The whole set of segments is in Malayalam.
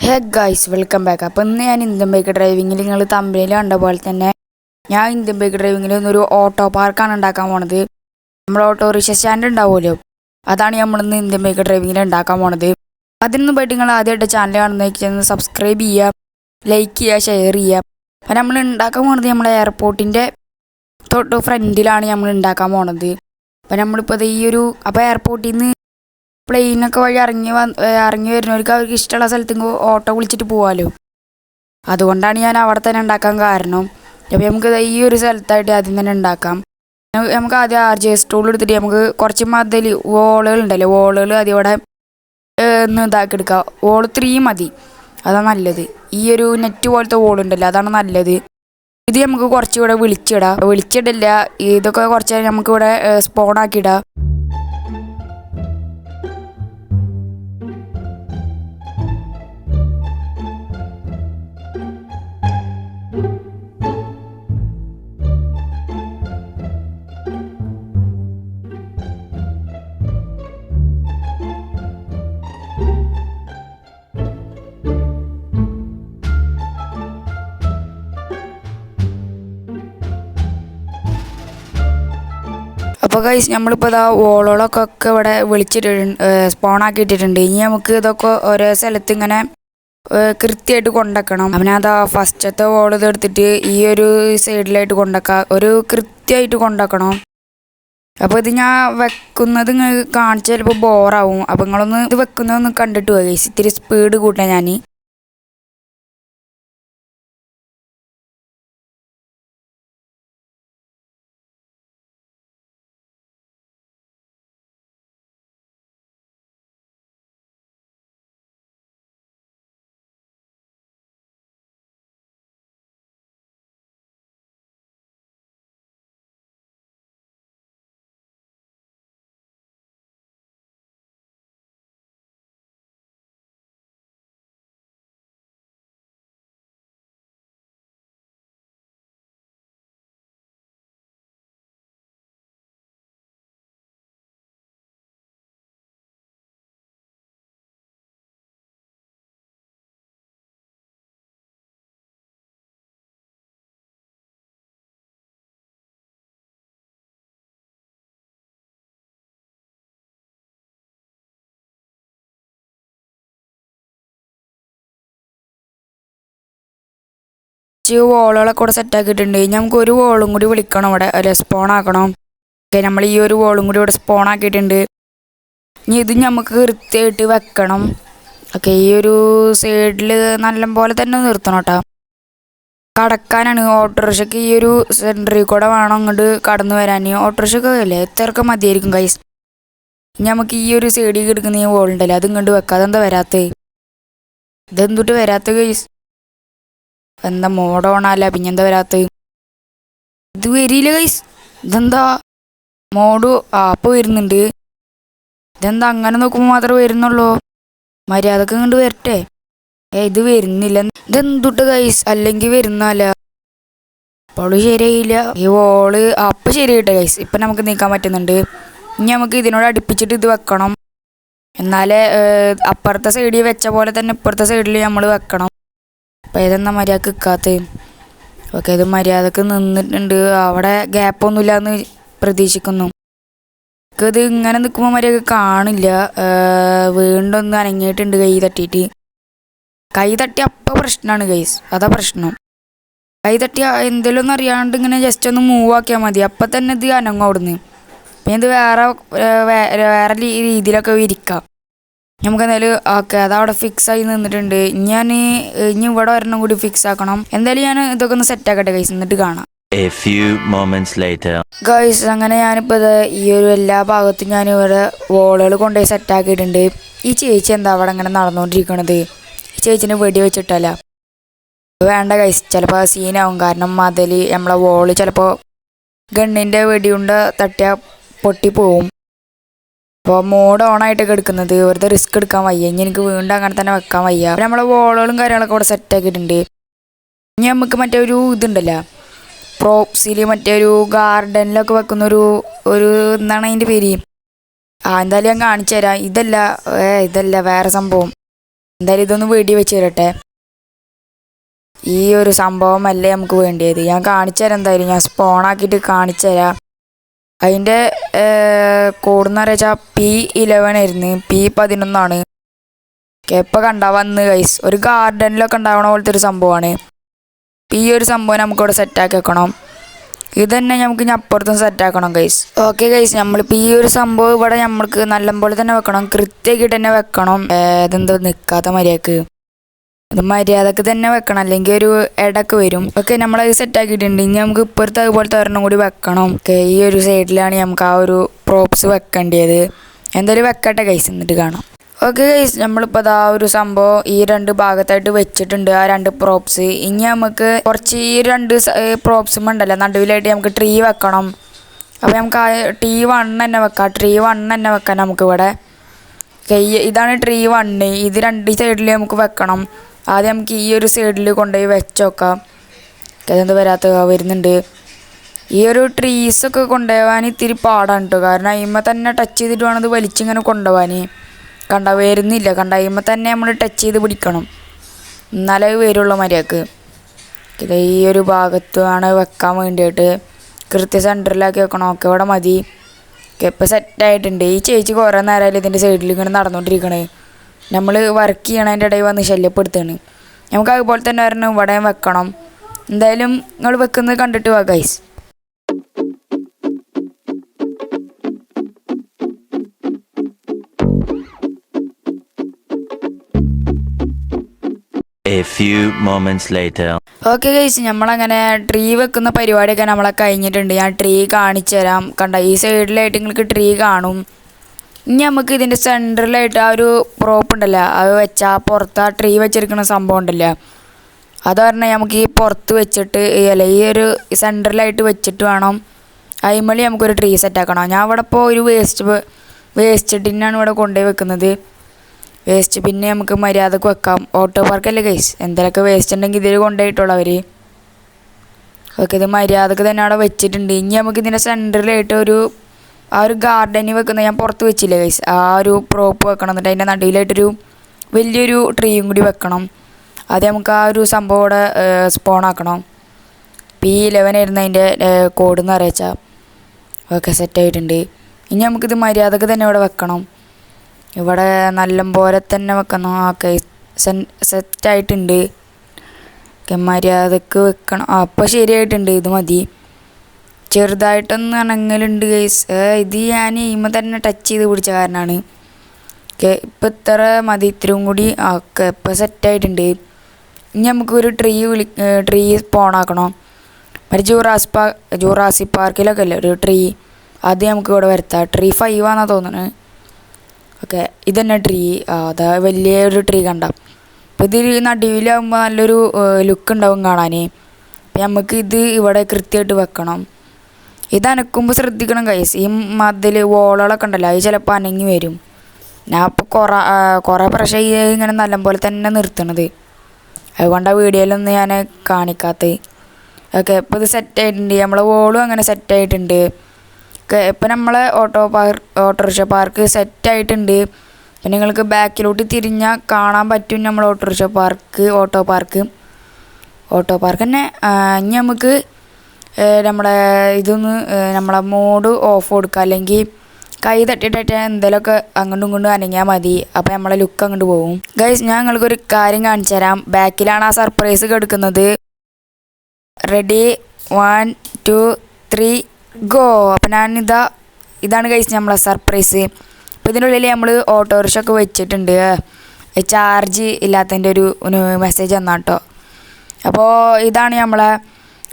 Hey guys welcome back. അപ്പോൾ ഇന്ന് ഞാൻ ഇന്ത്യൻ ബൈക്ക് ഡ്രൈവിങ്ങിൽ നിങ്ങൾ തമ്പനിയിൽ കണ്ട പോലെ തന്നെ ഞാൻ ഇന്ത്യൻ ബൈക്ക് ഡ്രൈവിങ്ങിൽ ഒരു ഓട്ടോ പാർക്കാണ് ഉണ്ടാക്കാൻ പോണത്. നമ്മൾ ഓട്ടോറിക്ഷ സ്റ്റാൻഡ് ഉണ്ടാവുമല്ലോ, അതാണ് നമ്മളിന്ന് ഇന്ത്യൻ ബൈക്ക് ഡ്രൈവിങ്ങിൽ ഉണ്ടാക്കാൻ പോണത്. അതിനൊന്നും പോയിട്ട് നിങ്ങൾ ആദ്യമായിട്ട് ചാനൽ കാണുന്ന സബ്സ്ക്രൈബ് ചെയ്യുക, ലൈക്ക് ചെയ്യുക, ഷെയർ ചെയ്യുക. അപ്പോൾ നമ്മൾ ഉണ്ടാക്കാൻ പോണത് നമ്മുടെ എയർപോർട്ടിൻ്റെ തൊട്ട് ഫ്രണ്ടിലാണ് നമ്മൾ ഉണ്ടാക്കാൻ പോണത്. അപ്പോൾ നമ്മളിപ്പോൾ അപ്പോൾ എയർപോർട്ടിൽ നിന്ന് പ്ലെയിനൊക്കെ വഴി ഇറങ്ങി വരുന്നവർക്ക് അവർക്ക് ഇഷ്ടമുള്ള സ്ഥലത്തേക്ക് ഓട്ടോ വിളിച്ചിട്ട് പോകാമല്ലോ. അതുകൊണ്ടാണ് ഞാൻ അവിടെ തന്നെ ഉണ്ടാക്കാൻ കാരണം. അപ്പോൾ നമുക്ക് ഈ ഒരു സ്ഥലത്തായിട്ട് ആദ്യം തന്നെ ഉണ്ടാക്കാം. നമുക്ക് ആദ്യം RJ സ്റ്റൂൾ എടുത്തിട്ട് നമുക്ക് കുറച്ച് മതിൽ വോളുകൾ ഉണ്ടല്ലോ, വോളുകൾ ആദ്യം ഇവിടെ ഒന്ന് ഇതാക്കി എടുക്കുക. വോൾ 3 മതി, അതാണ് നല്ലത്. ഈ ഒരു നെറ്റ് പോലത്തെ വോളുണ്ടല്ലോ, അതാണ് നല്ലത്. ഇത് നമുക്ക് കുറച്ചുകൂടെ വിളിച്ചിടില്ല, ഇതൊക്കെ കുറച്ച് നമുക്കിവിടെ സ്പോണാക്കിയിടാം. അപ്പോൾ ഗൈസ് നമ്മളിപ്പോൾ വോളുകളൊക്കെ ഇവിടെ സ്പോണാക്കിയിട്ടിട്ടുണ്ട്. ഇനി നമുക്ക് ഇതൊക്കെ ഓരോ സ്ഥലത്ത് ഇങ്ങനെ കൃത്യമായിട്ട് കൊണ്ടുവയ്ക്കണം. അവനതാ ഫസ്റ്റത്തെ വോൾ ഇതെടുത്തിട്ട് ഈ ഒരു സൈഡിലായിട്ട് ഒരു കൃത്യമായിട്ട് കൊണ്ടുവയ്ക്കണം. അപ്പോൾ ഇത് ഞാൻ വെക്കുന്നത് നിങ്ങൾക്ക് കാണിച്ചാൽ ചിലപ്പോൾ ബോറാവും. അപ്പോൾ നിങ്ങളൊന്ന് ഇത് വെക്കുന്നതൊന്ന് കണ്ടിട്ട് പോയി ഗൈസ്. ഇത്തിരി സ്പീഡ് കൂട്ടാൻ ഞാൻ വോളുകളൊക്കെ കൂടെ സെറ്റാക്കിയിട്ടുണ്ട്. ഇനി നമുക്ക് ഒരു വോളും കൂടി വിളിക്കണം, ഇവിടെ സ്പോൺ ആക്കണം. ഓക്കെ, നമ്മൾ ഈ ഒരു വോളും കൂടി ഇവിടെ സ്പോൺ ആക്കിയിട്ടുണ്ട്. ഇനി ഇത് നമുക്ക് കൃത്യമായിട്ട് വെക്കണം. ഓക്കെ, ഈ ഒരു സൈഡിൽ നല്ലപോലെ തന്നെ നിർത്തണം കേട്ടോ. കടക്കാനാണ് ഓട്ടോറിക്ഷയ്ക്ക് ഈ ഒരു സെൻറ്ററിൽ കൂടെ വേണം അങ്ങോട്ട് കടന്നു വരാൻ. ഓട്ടോറിക്ഷയ്ക്ക് അല്ലേ എത്രയൊക്കെ മതിയായിരിക്കും ഗൈസ്. ഇനി നമുക്ക് ഈ ഒരു സൈഡിൽ എടുക്കുന്ന ഈ വോളുണ്ടല്ലോ, അത് ഇങ്ങോട്ട് വെക്കാം. അതെന്താ വരാത്തത്? ഇതെന്തൊട്ട് വരാത്ത ഗൈസ്? എന്താ മോഡ് ഓണല്ല, പിന്നെന്താ വരാത്തത്? ഇത് വരില്ല ഗൈസ്. ഇതെന്താ മോഡ് അപ്പോൾ വരുന്നുണ്ട്. ഇതെന്താ അങ്ങനെ നോക്കുമ്പോൾ മാത്രമേ വരുന്നുള്ളൂ? മര്യാദക്ക് ഇങ്ങോട്ട് വരട്ടെ. ഇത് വരുന്നില്ല. ഇതെന്തുട്ട് ഗൈസ്? അല്ലെങ്കിൽ വരുന്നല്ല, അപ്പോൾ ശരിയായില്ല. ഈ വോള് അപ്പം ശരിയായിട്ടെ ഗൈസ്. ഇപ്പം നമുക്ക് നീക്കാൻ പറ്റുന്നുണ്ട്. ഇനി നമുക്ക് ഇതിനോട് അടുപ്പിച്ചിട്ട് ഇത് വെക്കണം. എന്നാലേ അപ്പുറത്തെ സൈഡിൽ വെച്ച പോലെ തന്നെ ഇപ്പുറത്തെ സൈഡിൽ നമ്മൾ വെക്കണം. അപ്പോൾ ഇതെന്താ മര്യാദക്ക് നിൽക്കാത്തത്? ഓക്കെ, ഇത് മര്യാദക്ക് നിന്നിട്ടുണ്ട്. അവിടെ ഗ്യാപ്പൊന്നുമില്ല എന്ന് പ്രതീക്ഷിക്കുന്നു. ഇത് ഇങ്ങനെ നിൽക്കുമ്പോൾ മര്യാദക്ക് കാണില്ല. വീണ്ടും ഒന്ന് അനങ്ങിയിട്ടുണ്ട് കൈ തട്ടിയിട്ട്. കൈ തട്ടി അപ്പം പ്രശ്നമാണ് ഗൈസ്, അതാ പ്രശ്നം. കൈ തട്ടി എന്തെങ്കിലും ഒന്നും അറിയാണ്ട് ഇങ്ങനെ ജസ്റ്റ് ഒന്ന് മൂവ് ആക്കിയാൽ മതി, അപ്പം തന്നെ ഇത് അനങ്ങും അവിടുന്ന്. പിന്നെ ഇത് വേറെ രീതിയിലൊക്കെ വിരിക്കാം നമുക്ക്. എന്തായാലും ഓക്കെ, അതവിടെ ഫിക്സ് ആയി നിന്നിട്ടുണ്ട്. ഇനി ഇവിടെ ഒരെണ്ണം കൂടി ഫിക്സ് ആക്കണം. എന്തായാലും ഞാൻ ഇതൊക്കെ ഒന്ന് സെറ്റ് ആക്കട്ടെ ഗൈസ്, എന്നിട്ട് കാണാം. ഗൈസ് അങ്ങനെ ഞാനിപ്പോൾ ഈ ഒരു എല്ലാ ഭാഗത്തും ഞാൻ ഇവിടെ വോളുകൾ കൊണ്ടുപോയി സെറ്റാക്കിയിട്ടുണ്ട്. ഈ ചേച്ചി എന്താ അവിടെ അങ്ങനെ നടന്നുകൊണ്ടിരിക്കണത്? ഈ ചേച്ചിനെ വെടി വെച്ചിട്ടല്ല, വേണ്ട ഗൈസ്, ചിലപ്പോൾ സീനാവും. കാരണം നമ്മളെ വോള് ചിലപ്പോൾ ഗണ്ണിൻ്റെ വെടിയുണ്ട് തട്ടിയാൽ പൊട്ടിപ്പോവും. അപ്പോൾ മോഡ് ഓണായിട്ടൊക്കെ എടുക്കുന്നത് വെറുതെ റിസ്ക് എടുക്കാൻ വയ്യ. ഇനി എനിക്ക് വീണ്ടും അങ്ങനെ തന്നെ വെക്കാൻ വയ്യ. അപ്പോൾ നമ്മളെ വോളുകളും കാര്യങ്ങളൊക്കെ ഇവിടെ സെറ്റാക്കിയിട്ടുണ്ട്. ഇനി നമുക്ക് മറ്റേ ഒരു ഇതുണ്ടല്ലോ, പ്രോപ്സിൽ മറ്റേ ഒരു ഗാർഡനിലൊക്കെ വെക്കുന്ന ഒരു എന്താണ് അതിൻ്റെ പേര്? എന്തായാലും ഞാൻ കാണിച്ചു തരാം. ഇതല്ല വേറെ സംഭവം. എന്തായാലും ഇതൊന്ന് വെടി വെച്ച് തരട്ടെ. ഈ ഒരു സംഭവമല്ലേ നമുക്ക് വേണ്ടിയത്. ഞാൻ കാണിച്ചു തരാം. എന്തായാലും ഞാൻ സ്പോണാക്കിയിട്ട് കാണിച്ചു തരാം. അതിൻ്റെ കോഡെന്ന് വെച്ചാൽ P11 ആയിരുന്നു. P11 ഇപ്പോൾ കണ്ടാ വന്ന് ഗൈസ്. ഒരു ഗാർഡനിലൊക്കെ ഉണ്ടാവണ പോലത്തെ ഒരു സംഭവമാണ്. ഈ ഒരു സംഭവം നമുക്കിവിടെ സെറ്റാക്കി വെക്കണം. ഇത് തന്നെ നമുക്ക് ഇനി അപ്പുറത്തും സെറ്റാക്കണം ഗൈസ്. ഓക്കെ ഗൈസ്, നമ്മളിപ്പോൾ ഈ ഒരു സംഭവം ഇവിടെ നമ്മൾക്ക് നല്ലപോലെ തന്നെ വെക്കണം. കൃത്യമാക്കിയിട്ട് തന്നെ വെക്കണം. ഇതെന്തോ നിൽക്കാത്ത മര്യാദക്ക്. അത് മര്യാദക്ക് തന്നെ വെക്കണം, അല്ലെങ്കിൽ ഒരു ഇടക്ക് വരും. ഓക്കെ, നമ്മളത് സെറ്റാക്കിയിട്ടുണ്ട്. ഇനി നമുക്ക് ഇപ്പുറത്ത് അതുപോലത്തെ ഒരെണ്ണം കൂടി വെക്കണം. ഓക്കെ, ഈ ഒരു സൈഡിലാണ് നമുക്ക് ആ ഒരു പ്രോപ്സ് വെക്കേണ്ടത്. എന്തായാലും വെക്കട്ടെ ഗൈസ്, എന്നിട്ട് കാണാം. ഓക്കെ ഗൈസ്, നമ്മളിപ്പോൾ അതാ ഒരു സംഭവം ഈ 2 ഭാഗത്തായിട്ട് വെച്ചിട്ടുണ്ട്, ആ 2 പ്രോപ്സ്. ഇനി നമുക്ക് കുറച്ച് ഈ 2 പ്രോപ്സും ഉണ്ടല്ലോ നടുവിലായിട്ട് നമുക്ക് ട്രീ വെക്കണം. അപ്പോൾ നമുക്ക് ആ T1 തന്നെ വെക്കാം. T1 തന്നെ വെക്കാം നമുക്കിവിടെ. ഇതാണ് T1. ഇത് 2 സൈഡിൽ നമുക്ക് വെക്കണം. ആദ്യം നമുക്ക് ഈ ഒരു സൈഡിൽ കൊണ്ടുപോയി വെച്ചോക്കാം. അതെന്ത് വരുന്നുണ്ട്. ഈ ഒരു ട്രീസൊക്കെ കൊണ്ടുപോകാൻ ഇത്തിരി പാടാണ് കേട്ടോ. കാരണം അതിന്മേൽ തന്നെ ടച്ച് ചെയ്തിട്ട് വേണം ഇത് വലിച്ചിങ്ങനെ കൊണ്ടുപോകാൻ. വരുന്നില്ല. അതിന്മേൽ തന്നെ നമ്മൾ ടച്ച് ചെയ്ത് പിടിക്കണം, എന്നാലേ വരുള്ളൂ മര്യാദക്ക്. ഇത് ഈ ഒരു ഭാഗത്താണ് വെക്കാൻ വേണ്ടിയിട്ട് കൃത്യ സെൻറ്ററിലാക്കി വെക്കണം. ഓക്കെ, ഇവിടെ മതി. ഇപ്പോൾ സെറ്റായിട്ടുണ്ട്. ഈ ചേച്ചി കുറേ നേരമായാലും ഇതിൻ്റെ സൈഡിൽ ഇങ്ങനെ നടന്നുകൊണ്ടിരിക്കണേ. നമ്മൾ വർക്ക് ചെയ്യണതിൻ്റെ ഇടയിൽ വന്ന് ശല്യപ്പെടുത്തുകയാണ്. നമുക്ക് അതുപോലെ തന്നെ ഒരെണ്ണം ഇവിടെ വെക്കണം. എന്തായാലും നിങ്ങൾ വെക്കുന്നത് കണ്ടിട്ട് വാ guys. A few moments later. Okay guys, നമ്മളങ്ങനെ ട്രീ വെക്കുന്ന പരിപാടിയൊക്കെ നമ്മളെ കഴിഞ്ഞിട്ടുണ്ട്. ഞാൻ ട്രീ കാണിച്ചു തരാം. കണ്ട, ഈ സൈഡിലായിട്ട് നിങ്ങൾക്ക് ട്രീ കാണും. ഇനി നമുക്ക് ഇതിൻ്റെ സെൻറ്ററിലായിട്ട് ആ ഒരു പ്രോപ്പ് ഉണ്ടല്ലോ, അത് വെച്ചാൽ പുറത്ത് ആ ട്രീ വെച്ചിരിക്കുന്ന സംഭവം ഉണ്ടല്ലോ, അത് പറഞ്ഞാൽ നമുക്ക് ഈ പുറത്ത് വെച്ചിട്ട് അല്ല ഈ ഒരു സെൻറ്ററിലായിട്ട് വെച്ചിട്ട് വേണം അതിമേൽ നമുക്കൊരു ട്രീ സെറ്റാക്കണം. ഞാൻ ഇവിടെ ഇപ്പോൾ ഒരു വേസ്റ്റ് ടിന്നാണ് ഇവിടെ കൊണ്ടുപോയി വെക്കുന്നത്. വേസ്റ്റ് പിന്നെ നമുക്ക് മര്യാദക്ക് വെക്കാം. ഓട്ടോ പാർക്കല്ലേ ഗൈസ്, എന്തെങ്കിലുമൊക്കെ വേസ്റ്റ് ഉണ്ടെങ്കിൽ ഇതിൽ കൊണ്ടുപോയിട്ടുള്ളൂ അവർ. ഓക്കെ, ഇത് മര്യാദക്ക് തന്നെ അവിടെ വെച്ചിട്ടുണ്ട്. ഇനി നമുക്ക് ഇതിൻ്റെ സെൻറ്ററിലായിട്ട് ആ ഒരു ഗാർഡനിൽ വെക്കുന്ന ഞാൻ പുറത്ത് വെച്ചില്ലേ ഗൈസ്, ആ ഒരു പ്രോപ്പ് വെക്കണം. എന്നിട്ട് അതിൻ്റെ നടുവിലായിട്ടൊരു വലിയൊരു ട്രീയും കൂടി വെക്കണം. ആദ്യം നമുക്ക് ആ ഒരു സംഭവം ഇവിടെ സ്പോണാക്കണം. P11 ആയിരുന്നു അതിൻ്റെ കോഡെന്ന് അറിയിച്ചാൽ. ഓക്കെ, സെറ്റായിട്ടുണ്ട്. ഇനി നമുക്കിത് മര്യാദക്ക് തന്നെ ഇവിടെ വെക്കണം. ഇവിടെ നല്ലപോലെ തന്നെ വെക്കണം. ഓക്കെ, സെറ്റായിട്ടുണ്ട്. ഓക്കെ, മര്യാദക്ക് വെക്കണം. അപ്പോൾ ശരിയായിട്ടുണ്ട്. ഇത് മതി. ചെറുതായിട്ടൊന്ന് അണങ്ങലുണ്ട് ഗൈസ്. ഇത് ഞാൻ ഇമ്മ തന്നെ ടച്ച് ചെയ്ത് പിടിച്ച കാരണമാണ്. ഓക്കെ, ഇപ്പം ഇത്ര മതി, ഇത്രയും കൂടി. ഓക്കെ, ഇപ്പോൾ സെറ്റായിട്ടുണ്ട്. ഇനി നമുക്കൊരു ട്രീ സ്പോണാക്കണം. മറ്റേ ജൂറാസിക് പാർക്കിലൊക്കെ അല്ലേ ഒരു ട്രീ, അത് നമുക്ക് ഇവിടെ വരുത്താം. Tree 5 ആണെന്നാണ് തോന്നുന്നത്. ഓക്കെ, ഇതന്നെ ട്രീ. അതാ വലിയൊരു ട്രീ കണ്ട. അപ്പോൾ ഇതിൽ നടുവിലാകുമ്പോൾ നല്ലൊരു ലുക്ക് ഉണ്ടാവും കാണാൻ. അപ്പം നമുക്ക് ഇത് ഇവിടെ കൃത്യമായിട്ട് വെക്കണം. ഇത് അനക്കുമ്പോൾ ശ്രദ്ധിക്കണം ഗൈസ്. ഈ മതിൽ വോളുകളൊക്കെ ഉണ്ടല്ലോ, അത് ചിലപ്പോൾ അനങ്ങി വരും. ഞാൻ ഇപ്പോൾ കുറേ പ്രാവശ്യം ഇങ്ങനെ നല്ലപോലെ തന്നെ നിർത്തണത്, അതുകൊണ്ടാണ് വീഡിയോയിലൊന്നും ഞാൻ കാണിക്കാത്തത്. ഓക്കെ, ഇപ്പോൾ ഇത് സെറ്റായിട്ടുണ്ട്. നമ്മളെ വോളും അങ്ങനെ സെറ്റായിട്ടുണ്ട്. ഓക്കെ, ഇപ്പം നമ്മളെ ഓട്ടോറിക്ഷ പാർക്ക് സെറ്റായിട്ടുണ്ട്. പിന്നെ നിങ്ങൾക്ക് ബാക്കിലോട്ട് തിരിഞ്ഞാൽ കാണാൻ പറ്റും നമ്മൾ ഓട്ടോ പാർക്ക് തന്നെ. ഇനി നമുക്ക് നമ്മളെ മോഡ് ഓഫ് കൊടുക്കുക, അല്ലെങ്കിൽ കൈ തട്ടിയിട്ട് എന്തെങ്കിലുമൊക്കെ അങ്ങോട്ടും ഇങ്ങോട്ടും അനങ്ങിയാൽ മതി. അപ്പോൾ നമ്മളെ ലുക്ക് അങ്ങോട്ട് പോകും. ഗൈസ്, ഞാൻ നിങ്ങൾക്കൊരു കാര്യം കാണിച്ചു തരാം. ബാക്കിലാണ് ആ സർപ്രൈസ് കിടക്കുന്നത്. Ready, 1 2 3 go. അപ്പം ഇതാണ് ഗൈസ് നമ്മളെ സർപ്രൈസ്. അപ്പോൾ ഇതിൻ്റെ ഉള്ളിൽ നമ്മൾ ഓട്ടോറിക്ഷ ഒക്കെ വെച്ചിട്ടുണ്ട്. ചാർജ് ഇല്ലാത്തതിൻ്റെ ഒരു മെസ്സേജ് തന്നാ കേട്ടോ. അപ്പോൾ ഇതാണ് നമ്മളെ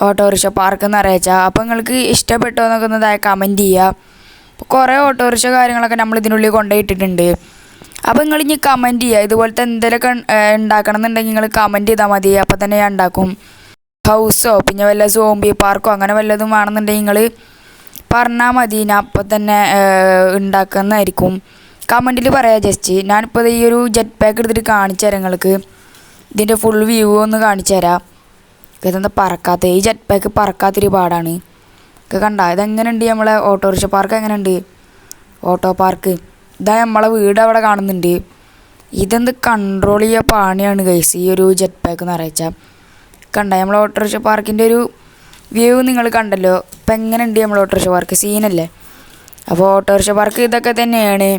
ഓട്ടോറിക്ഷ പാർക്ക് എന്ന് അറിയിച്ചാൽ. അപ്പോൾ നിങ്ങൾക്ക് ഇഷ്ടപ്പെട്ടോ എന്നൊക്കെ ഒന്ന് കമൻറ്റ് ചെയ്യുക. അപ്പോൾ കുറേ ഓട്ടോറിക്ഷ കാര്യങ്ങളൊക്കെ നമ്മൾ ഇതിനുള്ളിൽ കൊണ്ടുപോയിട്ടിട്ടുണ്ട്. അപ്പോൾ നിങ്ങൾ ഇനി കമൻറ്റ് ചെയ്യുക. ഇതുപോലത്തെ എന്തെങ്കിലുമൊക്കെ ഉണ്ടാക്കണം എന്നുണ്ടെങ്കിൽ നിങ്ങൾ കമൻറ്റ് ചെയ്താൽ മതി. അപ്പോൾ തന്നെ ഞാൻ ഉണ്ടാക്കും. ഹൗസോ പിന്നെ വല്ല സോംബി പാർക്കോ അങ്ങനെ വല്ലതും വേണമെന്നുണ്ടെങ്കിൽ നിങ്ങൾ പറഞ്ഞാൽ മതി. ഞാൻ അപ്പം തന്നെ ഉണ്ടാക്കുന്നതായിരിക്കും. കമൻറ്റിൽ പറയാം ജസ്റ്റ്. ഞാനിപ്പോൾ ഈ ഒരു ജെറ്റ് പാക്ക് എടുത്തിട്ട് കാണിച്ചു തരാം നിങ്ങൾക്ക്. ഇതിൻ്റെ ഫുൾ വ്യൂ ഒന്ന് കാണിച്ചു തരാം. ഇതെന്താ പറക്കാത്ത, ഈ ജെറ്റ് പാക്ക് പറക്കാത്തൊരു പാടാണ്. ഒക്കെ കണ്ട, ഇതെങ്ങനെയുണ്ട് നമ്മളെ ഓട്ടോറിക്ഷ പാർക്ക് എങ്ങനെയുണ്ട്? ഓട്ടോ പാർക്ക് ഇതാ നമ്മളെ വീട് അവിടെ കാണുന്നുണ്ട്. ഇതെന്ത് കൺട്രോൾ ചെയ്യുക പണിയാണ് ഗൈസ് ഈ ഒരു ജെറ്റ് പാക്ക് എന്ന് അറിയിച്ചാൽ. കണ്ട നമ്മൾ ഓട്ടോറിക്ഷ പാർക്കിൻ്റെ ഒരു വ്യൂ നിങ്ങൾ കണ്ടല്ലോ. ഇപ്പം എങ്ങനെയുണ്ട് നമ്മൾ ഓട്ടോറിക്ഷ പാർക്ക്, സീനല്ലേ. അപ്പോൾ ഓട്ടോറിക്ഷ പാർക്ക് ഇതൊക്കെ തന്നെയാണ്.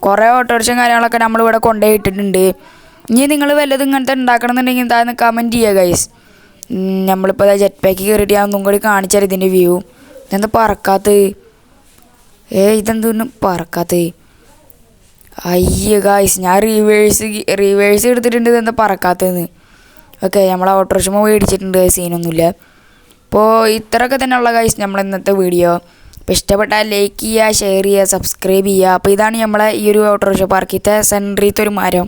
കുറേ ഓട്ടോറിക്ഷയും കാര്യങ്ങളൊക്കെ നമ്മളിവിടെ കൊണ്ടുപോയി ഇട്ടിട്ടുണ്ട്. ഇനി നിങ്ങൾ വല്ലതും ഇങ്ങനത്തെ ഉണ്ടാക്കണമെന്നുണ്ടെങ്കിൽ എന്താണെന്ന് കമൻറ്റ് ചെയ്യുക ഗൈസ്. നമ്മളിപ്പോൾ ജെറ്റ് പാക്ക് കയറിയിട്ട് ഞാൻ ഒന്നും കൂടി കാണിച്ചാൽ ഇതിൻ്റെ വ്യൂ. ഇതെന്താ പറക്കാത്തത്? ഇതെന്തൊന്നും പറക്കാത്തത്? അയ്യ ഗായ്സ്, ഞാൻ റിവേഴ്സ് എടുത്തിട്ടുണ്ട്. ഇതെന്താ പറക്കാത്തതെന്ന്. ഓക്കെ, നമ്മൾ ഓട്ടോറിക്ഷ മേടിച്ചിട്ടുണ്ട്, സീനൊന്നുമില്ല. അപ്പോൾ ഇത്രയൊക്കെ തന്നെയുള്ള ഗായ്സ് നമ്മൾ ഇന്നത്തെ വീഡിയോ. അപ്പോൾ ഇഷ്ടപ്പെട്ടാൽ ലൈക്ക് ചെയ്യുക, ഷെയർ ചെയ്യുക, സബ്സ്ക്രൈബ് ചെയ്യുക. അപ്പോൾ ഇതാണ് നമ്മളെ ഈ ഒരു ഓട്ടോറിക്ഷ പാർക്കിത്തെ സെൻട്രീത്തെ ഒരു മരം.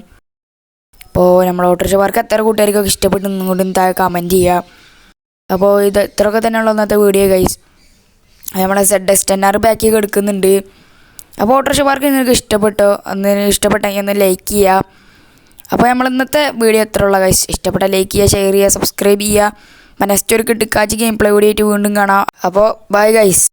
അപ്പോൾ നമ്മൾ ഓട്ടോറിക്ഷ പാർക്ക് എത്ര കൂട്ടുകാർക്കൊക്കെ ഇഷ്ടപ്പെട്ടു കൊണ്ടും താഴെ കമൻറ്റ് ചെയ്യുക. അപ്പോൾ ഇത് ഇത്രയൊക്കെ തന്നെയുള്ള ഇന്നത്തെ വീഡിയോ ഗൈസ്. നമ്മളെ ZS10R ബാക്കിയൊക്കെ എടുക്കുന്നുണ്ട്. അപ്പോൾ ഓട്ടോറിക്ഷ പാർക്ക് നിങ്ങൾക്ക് ഇഷ്ടപ്പെട്ടെങ്കിൽ ഒന്ന് ലൈക്ക് ചെയ്യുക. അപ്പോൾ നമ്മൾ ഇന്നത്തെ വീഡിയോ എത്ര ഉള്ള ഗൈസ്. ഇഷ്ടപ്പെട്ടാൽ ലൈക്ക് ചെയ്യുക, ഷെയർ ചെയ്യുക, സബ്സ്ക്രൈബ് ചെയ്യുക. നെക്സ്റ്റ് ഒരു കിട്ടിക്കാച്ച് ഗെയിം പ്ലേ വീഡിയോ ആയിട്ട് വീണ്ടും കാണാം. അപ്പോൾ ബൈ ഗൈസ്.